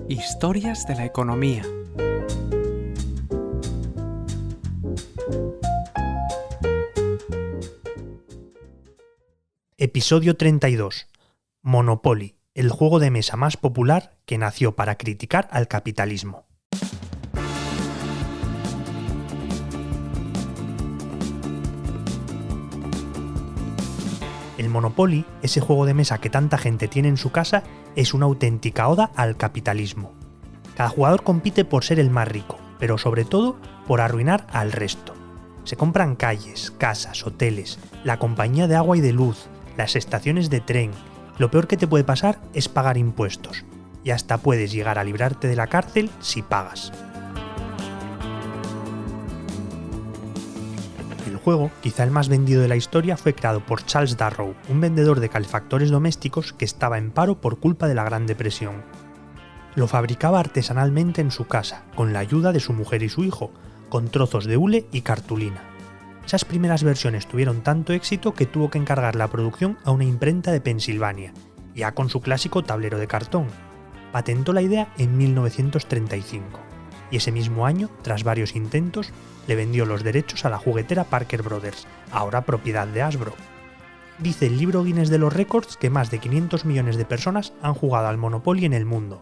Historias de la economía. Episodio 32. Monopoly, el juego de mesa más popular que nació para criticar al capitalismo. El Monopoly, ese juego de mesa que tanta gente tiene en su casa, es una auténtica oda al capitalismo. Cada jugador compite por ser el más rico, pero sobre todo por arruinar al resto. Se compran calles, casas, hoteles, la compañía de agua y de luz, las estaciones de tren. Lo peor que te puede pasar es pagar impuestos, y hasta puedes llegar a librarte de la cárcel si pagas. El juego, quizá el más vendido de la historia, fue creado por Charles Darrow, un vendedor de calefactores domésticos que estaba en paro por culpa de la Gran Depresión. Lo fabricaba artesanalmente en su casa, con la ayuda de su mujer y su hijo, con trozos de hule y cartulina. Esas primeras versiones tuvieron tanto éxito que tuvo que encargar la producción a una imprenta de Pensilvania, ya con su clásico tablero de cartón. Patentó la idea en 1935, y ese mismo año, tras varios intentos, le vendió los derechos a la juguetera Parker Brothers, ahora propiedad de Hasbro. Dice el libro Guinness de los Récords que más de 500 millones de personas han jugado al Monopoly en el mundo,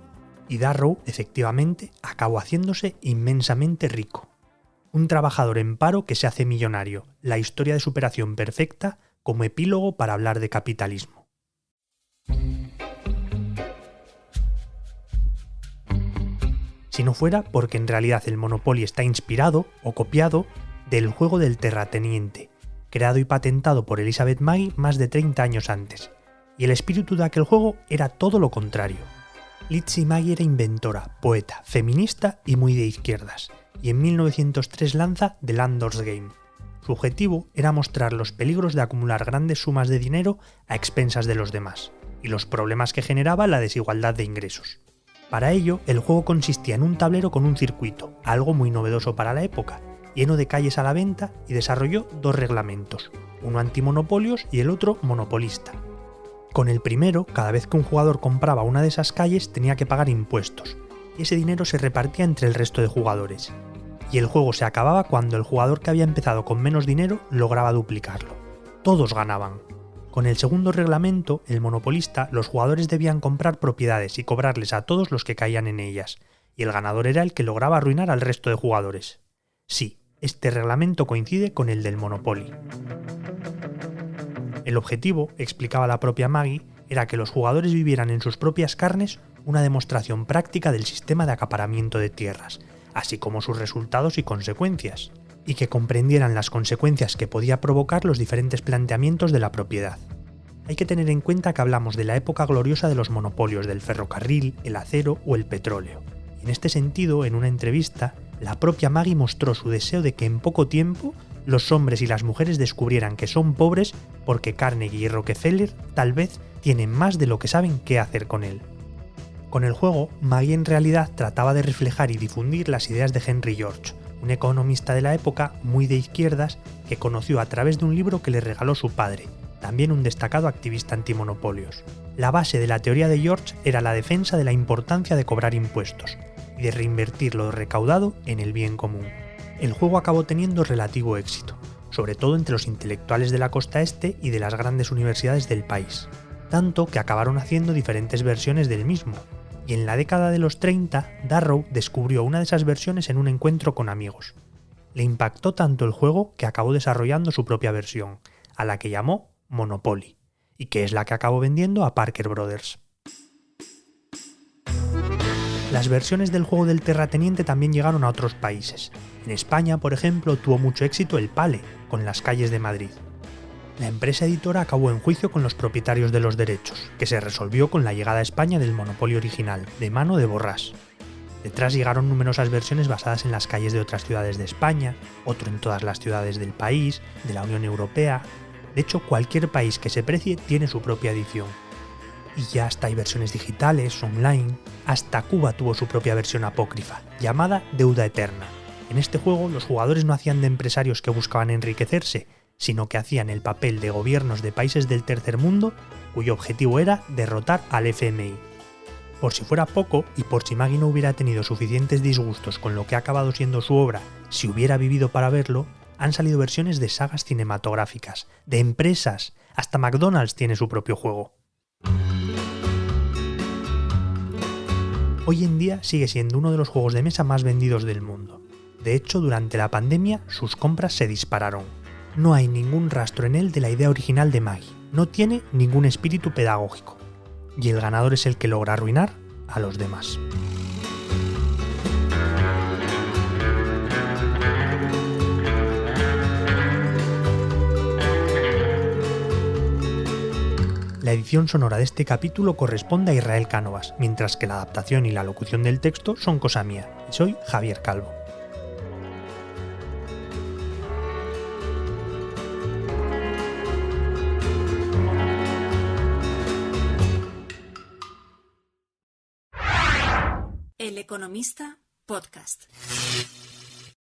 y Darrow, efectivamente, acabó haciéndose inmensamente rico. Un trabajador en paro que se hace millonario, la historia de superación perfecta como epílogo para hablar de capitalismo. Si no fuera porque en realidad el Monopoly está inspirado o copiado del juego del terrateniente, creado y patentado por Elizabeth Magie más de 30 años antes, y el espíritu de aquel juego era todo lo contrario. Lizzie Magie era inventora, poeta, feminista y muy de izquierdas, y en 1903 lanza The Landlord's Game. Su objetivo era mostrar los peligros de acumular grandes sumas de dinero a expensas de los demás, y los problemas que generaba la desigualdad de ingresos. Para ello, el juego consistía en un tablero con un circuito, algo muy novedoso para la época, lleno de calles a la venta, y desarrolló dos reglamentos, uno antimonopolios y el otro monopolista. Con el primero, cada vez que un jugador compraba una de esas calles tenía que pagar impuestos, y ese dinero se repartía entre el resto de jugadores. Y el juego se acababa cuando el jugador que había empezado con menos dinero lograba duplicarlo. Todos ganaban. Con el segundo reglamento, el monopolista, los jugadores debían comprar propiedades y cobrarles a todos los que caían en ellas, y el ganador era el que lograba arruinar al resto de jugadores. Sí, este reglamento coincide con el del Monopoly. El objetivo, explicaba la propia Magie, era que los jugadores vivieran en sus propias carnes una demostración práctica del sistema de acaparamiento de tierras, así como sus resultados y consecuencias, y que comprendieran las consecuencias que podía provocar los diferentes planteamientos de la propiedad. Hay que tener en cuenta que hablamos de la época gloriosa de los monopolios del ferrocarril, el acero o el petróleo. Y en este sentido, en una entrevista, la propia Magie mostró su deseo de que en poco tiempo los hombres y las mujeres descubrieran que son pobres porque Carnegie y Rockefeller tal vez tienen más de lo que saben qué hacer con él. Con el juego, Magie en realidad trataba de reflejar y difundir las ideas de Henry George, un economista de la época muy de izquierdas que conoció a través de un libro que le regaló su padre, también un destacado activista antimonopolios. La base de la teoría de George era la defensa de la importancia de cobrar impuestos y de reinvertir lo recaudado en el bien común. El juego acabó teniendo relativo éxito, sobre todo entre los intelectuales de la costa este y de las grandes universidades del país, tanto que acabaron haciendo diferentes versiones del mismo, y en la década de los 30, Darrow descubrió una de esas versiones en un encuentro con amigos. Le impactó tanto el juego que acabó desarrollando su propia versión, a la que llamó Monopoly, y que es la que acabó vendiendo a Parker Brothers. Las versiones del juego del terrateniente también llegaron a otros países. En España, por ejemplo, tuvo mucho éxito el Pale, con las calles de Madrid. La empresa editora acabó en juicio con los propietarios de los derechos, que se resolvió con la llegada a España del Monopoly original, de mano de Borrás. Detrás llegaron numerosas versiones basadas en las calles de otras ciudades de España, otro en todas las ciudades del país, de la Unión Europea. De hecho, cualquier país que se precie tiene su propia edición. Y ya hasta hay versiones digitales, online. Hasta Cuba tuvo su propia versión apócrifa, llamada Deuda Eterna. En este juego, los jugadores no hacían de empresarios que buscaban enriquecerse, sino que hacían el papel de gobiernos de países del tercer mundo cuyo objetivo era derrotar al FMI. Por si fuera poco, y por si Maggie no hubiera tenido suficientes disgustos con lo que ha acabado siendo su obra si hubiera vivido para verlo, han salido versiones de sagas cinematográficas, de empresas, hasta McDonald's tiene su propio juego. Hoy en día sigue siendo uno de los juegos de mesa más vendidos del mundo. De hecho, durante la pandemia sus compras se dispararon. No hay ningún rastro en él de la idea original de Maggie, no tiene ningún espíritu pedagógico. Y el ganador es el que logra arruinar a los demás. La edición sonora de este capítulo corresponde a Israel Cánovas, mientras que la adaptación y la locución del texto son cosa mía, y soy Javier Calvo. El Economista Podcast.